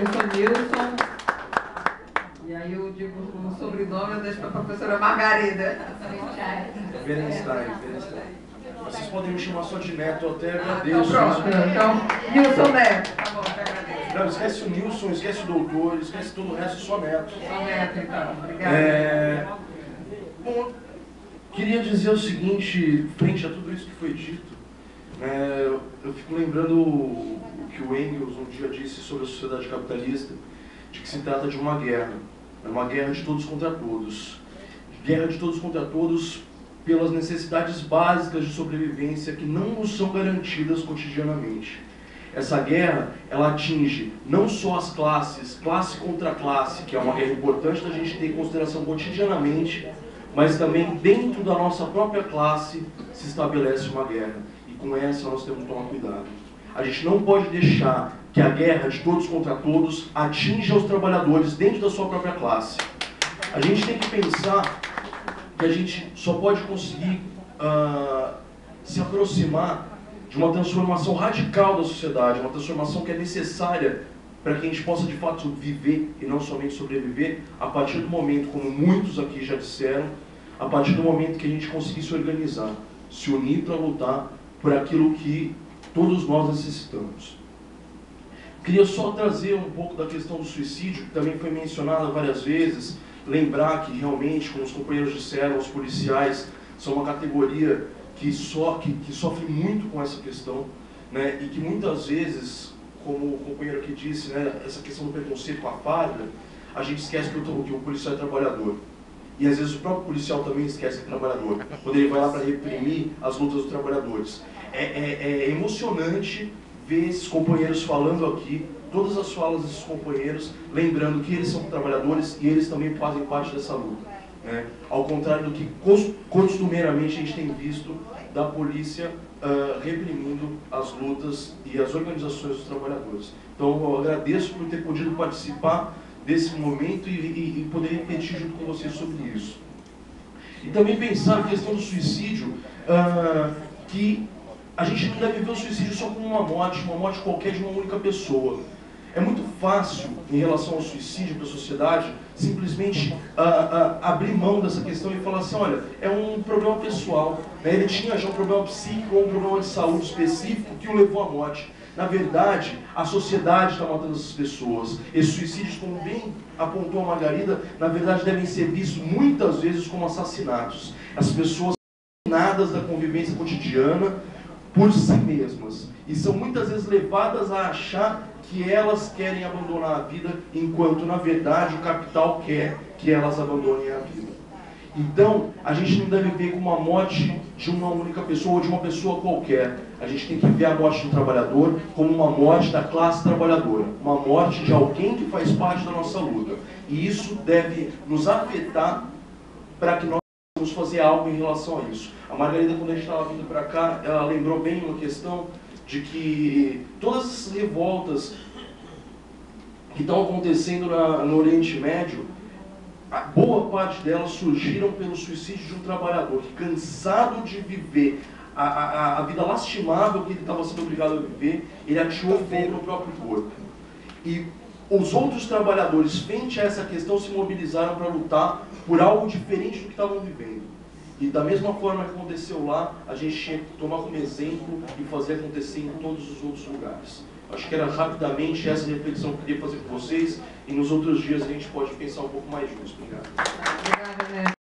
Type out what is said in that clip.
eu sou Nilson. E aí eu digo o sobrenome, eu deixo para a professora Margarida. Berenstein. Vocês podem me chamar só de Neto, eu até agradeço. Então pronto, então Nilson Neto. Tá bom, te agradeço. Não, esquece o Nilson, esquece o doutor, esquece todo o resto, só Neto. Só Neto, então. Obrigada. Bom, queria dizer o seguinte, frente a tudo isso que foi dito, eu fico lembrando o que o Engels um dia disse sobre a sociedade capitalista, de que se trata de uma guerra. É uma guerra de todos contra todos. Guerra de todos contra todos pelas necessidades básicas de sobrevivência que não nos são garantidas cotidianamente. Essa guerra, ela atinge não só as classes, classe contra classe, que é uma guerra importante da gente ter em consideração cotidianamente, mas também dentro da nossa própria classe se estabelece uma guerra. E com essa nós temos que tomar cuidado. A gente não pode deixar que a guerra de todos contra todos atinja os trabalhadores dentro da sua própria classe. A gente tem que pensar que a gente só pode conseguir se aproximar de uma transformação radical da sociedade, uma transformação que é necessária para que a gente possa de fato viver e não somente sobreviver, a partir do momento, como muitos aqui já disseram, a partir do momento que a gente conseguir se organizar, se unir para lutar por aquilo que todos nós necessitamos. Queria só trazer um pouco da questão do suicídio, que também foi mencionada várias vezes, lembrar que realmente, como os companheiros disseram, os policiais são uma categoria que sofre muito com essa questão, né, e que muitas vezes, como o companheiro aqui disse, né, essa questão do preconceito com a farda, a gente esquece que o policial é trabalhador. E às vezes o próprio policial também esquece que é trabalhador, quando ele vai lá para reprimir as lutas dos trabalhadores. É emocionante ver esses companheiros falando aqui, todas as falas desses companheiros, lembrando que eles são trabalhadores e eles também fazem parte dessa luta, né? Ao contrário do que costumeiramente a gente tem visto da polícia reprimindo as lutas e as organizações dos trabalhadores. Então eu agradeço por ter podido participar desse momento e poder refletir junto com vocês sobre isso. E também pensar a questão do suicídio, que a gente não deve ver o suicídio só como uma morte qualquer de uma única pessoa. É muito fácil, em relação ao suicídio para a sociedade, simplesmente abrir mão dessa questão e falar assim, olha, é um problema pessoal, né? Ele tinha já um problema psíquico ou um problema de saúde específico que o levou à morte. Na verdade, a sociedade está matando essas pessoas. Esses suicídios, como bem apontou a Margarida, na verdade devem ser vistos muitas vezes como assassinatos. As pessoas são alienadas da convivência cotidiana por si mesmas. E são muitas vezes levadas a achar que elas querem abandonar a vida, enquanto na verdade o capital quer que elas abandonem a vida. Então, a gente não deve ver como a morte de uma única pessoa ou de uma pessoa qualquer. A gente tem que ver a morte do trabalhador como uma morte da classe trabalhadora, uma morte de alguém que faz parte da nossa luta. E isso deve nos afetar para que nós possamos fazer algo em relação a isso. A Margarida, quando a gente estava vindo para cá, ela lembrou bem uma questão de que todas essas revoltas que estão acontecendo no Oriente Médio, a boa parte delas surgiram pelo suicídio de um trabalhador que, cansado de viver a vida lastimável que ele estava sendo obrigado a viver, ele atirou fogo no próprio corpo. E os outros trabalhadores, frente a essa questão, se mobilizaram para lutar por algo diferente do que estavam vivendo. E da mesma forma que aconteceu lá, a gente tinha que tomar como exemplo e fazer acontecer em todos os outros lugares. Acho que era rapidamente essa reflexão que eu queria fazer com vocês, e nos outros dias a gente pode pensar um pouco mais juntos. Obrigado. Obrigada, né?